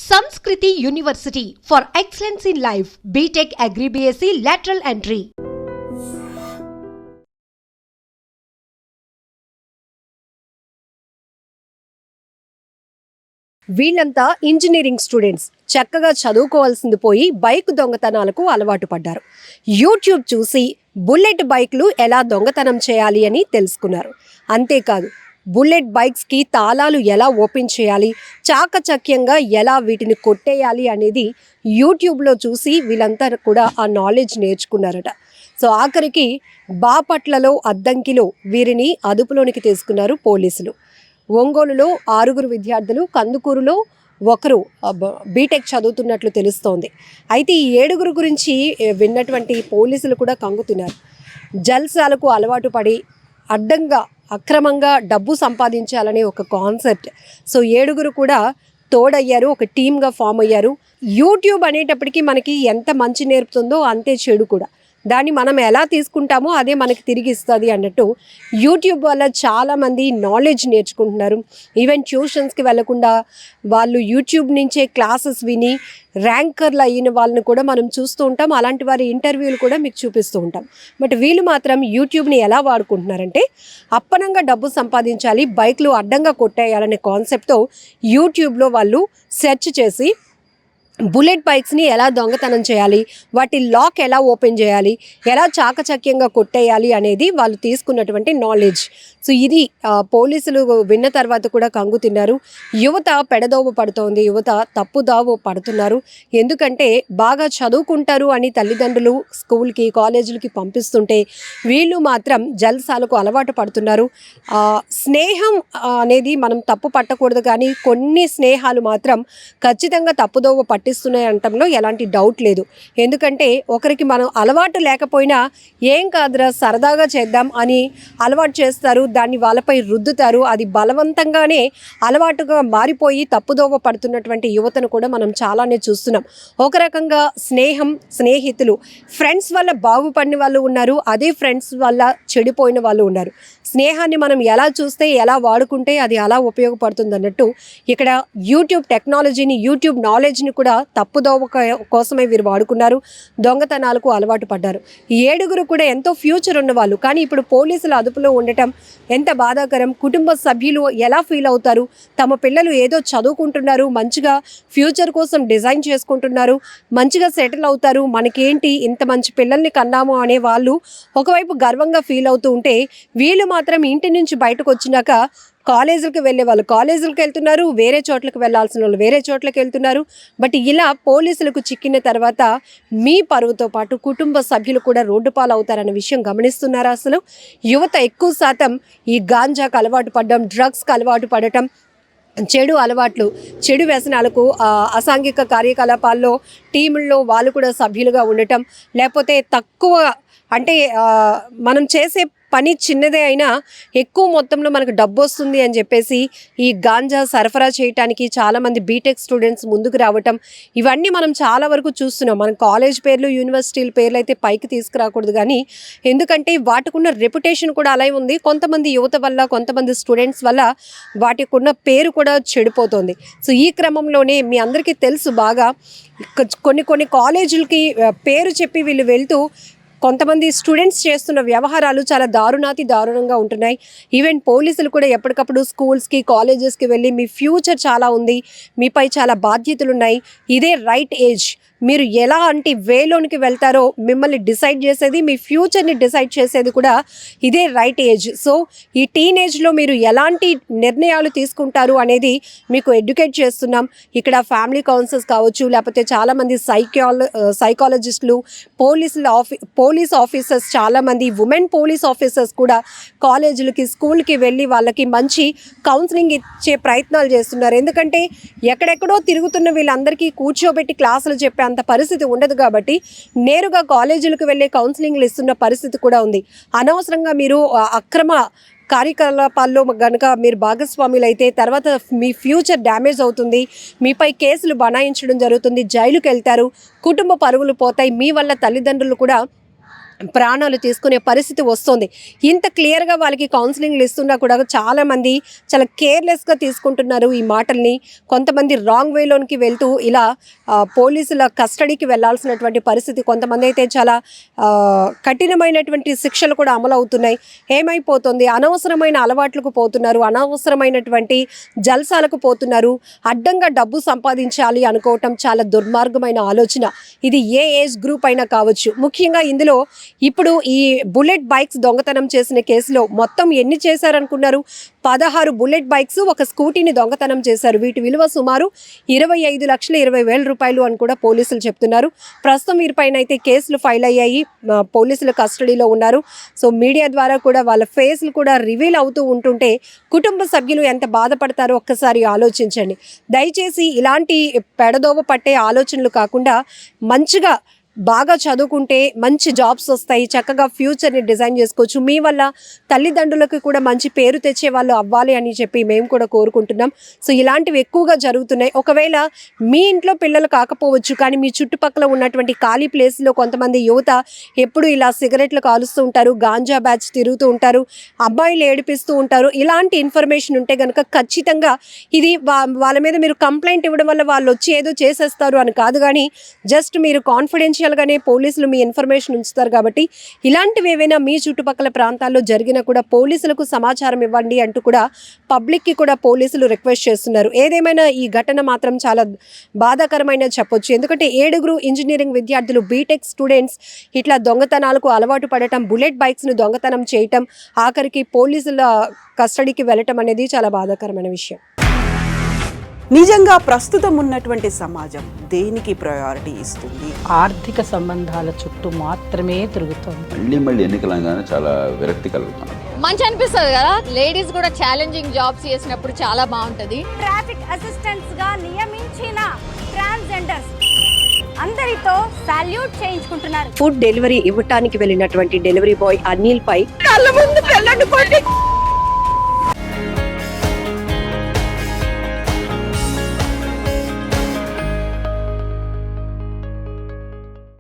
Sanskriti University for excellence in life. BTech Agri BSc lateral entry. వీళ్ళంతా engineering students చక్కగా చదువుకోవాల్సింది పోయి bike దొంగతనాలకు అలవాటు పడ్డారు. యూట్యూబ్ చూసి బుల్లెట్ బైక్లు ఎలా దొంగతనం చేయాలి అని తెలుసుకున్నారు. అంతేకాదు బుల్లెట్ బైక్స్కి తాళాలు ఎలా ఓపెన్ చేయాలి, చాకచక్యంగా ఎలా వీటిని కొట్టేయాలి అనేది యూట్యూబ్లో చూసి వీళ్ళంతా కూడా ఆ నాలెడ్జ్ నేర్చుకున్నారట. సో ఆఖరికి బాపట్లలో అద్దంకిలో వీరిని అదుపులోనికి తీసుకున్నారు పోలీసులు. ఒంగోలులో 6 విద్యార్థులు, కందుకూరులో ఒకరు బీటెక్ చదువుతున్నట్లు తెలుస్తోంది. అయితే ఈ 7 గురించి విన్నటువంటి పోలీసులు కూడా కంగుతున్నారు. జల్సాలకు అలవాటు పడి అడ్డంగా అక్రమంగా డబ్బు సంపాదించాలనే ఒక కాన్సెప్ట్. సో 7 కూడా తోడయ్యారు, ఒక టీమ్గా ఫామ్ అయ్యారు. యూట్యూబ్ అనేటప్పటికీ మనకి ఎంత మంచి నేర్పుతుందో అంతే చెడు కూడా. దాన్ని మనం ఎలా తీసుకుంటామో అదే మనకి తిరిగి ఇస్తుంది అన్నట్టు యూట్యూబ్ వల్ల చాలామంది నాలెడ్జ్ నేర్చుకుంటున్నారు. ఈవెన్ ట్యూషన్స్కి వెళ్లకుండా వాళ్ళు యూట్యూబ్ నుంచే క్లాసెస్ విని ర్యాంకర్లు అయిన వాళ్ళని కూడా మనం చూస్తూ ఉంటాం. అలాంటి వారి ఇంటర్వ్యూలు కూడా మీకు చూపిస్తూ ఉంటాం. బట్ వీళ్ళు మాత్రం యూట్యూబ్ని ఎలా వాడుకుంటున్నారంటే అప్పనంగా డబ్బు సంపాదించాలి, బైక్లు అడ్డంగా కొట్టేయాలనే కాన్సెప్ట్తో యూట్యూబ్లో వాళ్ళు సెర్చ్ చేసి బుల్లెట్ బైక్స్ని ఎలా దొంగతనం చేయాలి, వాటి లాక్ ఎలా ఓపెన్ చేయాలి, ఎలా చాకచక్యంగా కొట్టేయాలి అనేది వాళ్ళు తీసుకున్నటువంటి నాలెడ్జ్. సో ఇది పోలీసులు విన్న తర్వాత కూడా కంగు తిన్నారు. యువత పెడదోవ పడుతోంది, యువత తప్పుదావ పడుతున్నారు. ఎందుకంటే బాగా చదువుకుంటారు అని తల్లిదండ్రులు స్కూల్కి కాలేజీలకి పంపిస్తుంటే వీళ్ళు మాత్రం జల్సాలకు అలవాటు పడుతున్నారు. స్నేహం అనేది మనం తప్పు పట్టకూడదు, కానీ కొన్ని స్నేహాలు మాత్రం ఖచ్చితంగా తప్పుదోవ పట్టిస్తున్నాయి అనటంలో ఎలాంటి డౌట్ లేదు. ఎందుకంటే ఒకరికి మనం అలవాటు లేకపోయినా ఏం కాదురా సరదాగా చేద్దాం అని అలవాటు చేస్తారు, దాన్ని వాళ్ళపై రుద్దుతారు. అది బలవంతంగానే అలవాటుగా మారిపోయి తప్పుదోవ పడుతున్నటువంటి యువతను కూడా మనం చాలానే చూస్తున్నాం. ఒక రకంగా స్నేహం, స్నేహితులు, ఫ్రెండ్స్ వల్ల బాగుపడిన వాళ్ళు ఉన్నారు, అదే ఫ్రెండ్స్ వల్ల చెడిపోయిన వాళ్ళు ఉన్నారు. స్నేహాన్ని మనం ఎలా చూస్తే, ఎలా వాడుకుంటే అది అలా ఉపయోగపడుతుంది అన్నట్టు ఇక్కడ యూట్యూబ్ టెక్నాలజీని, యూట్యూబ్ నాలెడ్జ్ని కూడా తప్పుదోవ కోసమే వీరు వాడుకున్నారు. దొంగతనాలకు అలవాటు పడ్డారు. ఈ 7 కూడా ఎంతో ఫ్యూచర్ ఉన్నవాళ్ళు, కానీ ఇప్పుడు పోలీసుల అదుపులో ఉండటం ఎంత బాధాకరం. కుటుంబ సభ్యులు ఎలా ఫీల్ అవుతారు? తమ పిల్లలు ఏదో చదువుకుంటున్నారు, మంచిగా ఫ్యూచర్ కోసం డిజైన్ చేసుకుంటున్నారు, మంచిగా సెటిల్ అవుతారు, మనకేంటి ఇంత మంచి పిల్లల్ని కన్నాము అనే వాళ్ళు ఒకవైపు గర్వంగా ఫీల్ అవుతూ ఉంటే, వీళ్ళు మాత్రం ఇంటి నుంచి బయటకు వచ్చినాక కాలేజీలకు వెళ్ళే వాళ్ళు కాలేజీలకు వెళ్తున్నారు, వేరే చోట్లకు వెళ్ళాల్సిన వాళ్ళు వేరే చోట్లకు వెళ్తున్నారు. బట్ ఇలా పోలీసులకు చిక్కిన తర్వాత మీ పరువుతో పాటు కుటుంబ సభ్యులు కూడా రోడ్డు పాలు అవుతారన్న విషయం గమనిస్తున్నారా? అసలు యువత ఎక్కువ శాతం ఈ గాంజాకు అలవాటు పడడం, డ్రగ్స్కి అలవాటు పడటం, చెడు అలవాట్లు, చెడు వ్యసనాలకు, అసాంఘిక కార్యకలాపాల్లో టీముల్లో వాళ్ళు కూడా సభ్యులుగా ఉండటం, లేకపోతే తక్కువ అంటే మనం చేసే పని చిన్నదే అయినా ఎక్కువ మొత్తంలో మనకు డబ్బు వస్తుంది అని చెప్పేసి ఈ గాంజా సరఫరా చేయడానికి చాలామంది బీటెక్ స్టూడెంట్స్ ముందుకు రావటం, ఇవన్నీ మనం చాలా వరకు చూస్తున్నాం. మనం కాలేజ్ పేర్లు, యూనివర్సిటీల పేర్లు అయితే పైకి తీసుకురాకూడదు, కానీ ఎందుకంటే వాటికున్న రెప్యుటేషన్ కూడా అలా ఉంది. కొంతమంది యువత వల్ల, కొంతమంది స్టూడెంట్స్ వల్ల వాటికి ఉన్న పేరు కూడా చెడిపోతుంది. సో ఈ క్రమంలోనే మీ అందరికీ తెలుసు బాగా కొన్ని కాలేజీలకి పేరు చెప్పి వీళ్ళు వెళ్తూ కొంతమంది స్టూడెంట్స్ చేస్తున్న వ్యవహారాలు చాలా దారుణంగా ఉంటున్నాయి. ఈవెన్ పోలీసులు కూడా ఎప్పటికప్పుడు స్కూల్స్కి, కాలేజెస్కి వెళ్ళి మీ ఫ్యూచర్ చాలా ఉంది, మీపై చాలా బాధ్యతలు ఉన్నాయి, ఇదే రైట్ ఏజ్, మీరు ఎలాంటి వేలోనికి వెళ్తారో మిమ్మల్ని డిసైడ్ చేసేది, మీ ఫ్యూచర్ని డిసైడ్ చేసేది కూడా ఇదే రైట్ ఏజ్. సో ఈ టీనేజ్లో మీరు ఎలాంటి నిర్ణయాలు తీసుకుంటారు అనేది మీకు ఎడ్యుకేట్ చేస్తున్నాం. ఇక్కడ ఫ్యామిలీ కౌన్సిల్స్ కావచ్చు, లేకపోతే చాలామంది సైకాలజిస్టులు, పోలీస్ ఆఫీసర్స్, చాలామంది ఉమెన్ పోలీస్ ఆఫీసర్స్ కూడా కాలేజీలకి, స్కూల్కి వెళ్ళి వాళ్ళకి మంచి కౌన్సిలింగ్ ఇచ్చే ప్రయత్నాలు చేస్తున్నారు. ఎందుకంటే ఎక్కడెక్కడో తిరుగుతున్న వీళ్ళందరికీ కూర్చోబెట్టి క్లాసులు చెప్పే అంత పరిస్థితి ఉండదు, కాబట్టి నేరుగా కాలేజీలకు వెళ్ళే కౌన్సిలింగ్లు ఇస్తున్న పరిస్థితి కూడా ఉంది. అనవసరంగా మీరు అక్రమ కార్యకలాపాల్లో కనుక మీరు భాగస్వాములు అయితే తర్వాత మీ ఫ్యూచర్ డ్యామేజ్ అవుతుంది, మీపై కేసులు బనాయించడం జరుగుతుంది, జైలుకి వెళ్తారు, కుటుంబ పరువులు పోతాయి, మీ వల్ల తల్లిదండ్రులు కూడా ప్రాణాలు తీసుకునే పరిస్థితి వస్తుంది. ఇంత క్లియర్గా వాళ్ళకి కౌన్సిలింగ్లు ఇస్తున్నా కూడా చాలామంది చాలా కేర్లెస్గా తీసుకుంటున్నారు ఈ మాటల్ని. కొంతమంది రాంగ్ వేలోనికి వెళ్తూ ఇలా పోలీసుల కస్టడీకి వెళ్లాల్సినటువంటి పరిస్థితి, కొంతమంది అయితే చాలా కఠినమైనటువంటి శిక్షలు కూడా అమలు అవుతున్నాయి. ఏమైపోతుంది, అనవసరమైన అలవాట్లకు పోతున్నారు, అనవసరమైనటువంటి జల్సాలకు పోతున్నారు, అడ్డంగా డబ్బు సంపాదించాలి అనుకోవటం చాలా దుర్మార్గమైన ఆలోచన. ఇది ఏ ఏజ్ గ్రూప్ అయినా కావచ్చు. ముఖ్యంగా ఇందులో ఇప్పుడు ఈ బుల్లెట్ బైక్స్ దొంగతనం చేసిన కేసులో మొత్తం ఎన్ని చేశారనుకున్నారు? 16 బుల్లెట్ బైక్స్, ఒక స్కూటీని దొంగతనం చేశారు. వీటి విలువ సుమారు 25,20,000 రూపాయలు అని కూడా పోలీసులు చెప్తున్నారు. ప్రస్తుతం వీరిపైన అయితే కేసులు ఫైల్ అయ్యాయి, పోలీసుల కస్టడీలో ఉన్నారు. సో మీడియా ద్వారా కూడా వాళ్ళ ఫేస్లు కూడా రివీల్ అవుతూ ఉంటుంటే కుటుంబ సభ్యులు ఎంత బాధపడతారో ఒక్కసారి ఆలోచించండి. దయచేసి ఇలాంటి పెడదోవ పట్టే ఆలోచనలు కాకుండా మంచిగా బాగా చదువుకుంటే మంచి జాబ్స్ వస్తాయి, చక్కగా ఫ్యూచర్ని డిజైన్ చేసుకోవచ్చు. మీ వల్ల తల్లిదండ్రులకు కూడా మంచి పేరు తెచ్చే వాళ్ళు అవ్వాలి అని చెప్పి మేము కూడా కోరుకుంటున్నాం. సో ఇలాంటివి ఎక్కువగా జరుగుతున్నాయి. ఒకవేళ మీ ఇంట్లో పిల్లలు కాకపోవచ్చు, కానీ మీ చుట్టుపక్కల ఉన్నటువంటి ఖాళీ ప్లేస్లో కొంతమంది యువత ఎప్పుడు ఇలా సిగరెట్లు కాలుస్తూ ఉంటారు, గాంజా బ్యాచ్ తిరుగుతూ ఉంటారు, అబ్బాయిలు ఏడిపిస్తూ ఉంటారు. ఇలాంటి ఇన్ఫర్మేషన్ ఉంటే కనుక ఖచ్చితంగా ఇది వాళ్ళ మీద మీరు కంప్లైంట్ ఇవ్వడం వల్ల వాళ్ళు వచ్చి ఏదో చేసేస్తారు అని కాదు, కానీ జస్ట్ మీరు కాన్ఫిడెన్షియల్గానే పోలీసులు మీ ఇన్ఫర్మేషన్ ఉంచుతారు. కాబట్టి ఇలాంటివి ఏవైనా మీ చుట్టుపక్కల ప్రాంతాల్లో జరిగినా కూడా పోలీసులకు సమాచారం ఇవ్వండి అంటూ కూడా పబ్లిక్కి కూడా పోలీసులు రిక్వెస్ట్ చేస్తున్నారు. ఏదేమైనా ఈ ఘటన మాత్రం చాలా బాధాకరమైన చెప్పొచ్చు. ఎందుకంటే 7 ఇంజనీరింగ్ విద్యార్థులు, బీటెక్ స్టూడెంట్స్ ఇట్లా దొంగతనాలకు అలవాటు పడటం, బుల్లెట్ బైక్స్ను దొంగతనం చేయటం, ఆఖరికి పోలీసుల కస్టడీకి వెళ్ళటం అనేది చాలా బాధాకరమైన విషయం. నిజంగా ప్రస్తుతం ఉన్నటువంటి సమాజం దేనికి ప్రయారిటీ ఇస్తుంది? ఆర్థిక సంబంధాల చుట్టూ మాత్రమే తిరుగుతుంది. మళ్ళీ ఎన్నికలంగానే చాలా విరక్తి కలుగుతాను. మంచి అనిపిస్తుంది కదా, లేడీస్ కూడా ఛాలెంజింగ్ జాబ్స్ చేసినప్పుడు చాలా బాగుంటది. ట్రాఫిక్ అసిస్టెంట్స్ గా నియమించిన ట్రాన్స్జెండర్స్ అందరితో సాల్యూట్ చేయించుకుంటున్నారు. ఫుడ్ డెలివరీ ఇవ్వటానికి వెళ్ళినటువంటి డెలివరీ బాయ్ అనిల్ పై కళ్ళ ముందు పిల్లల్ని కొట్టి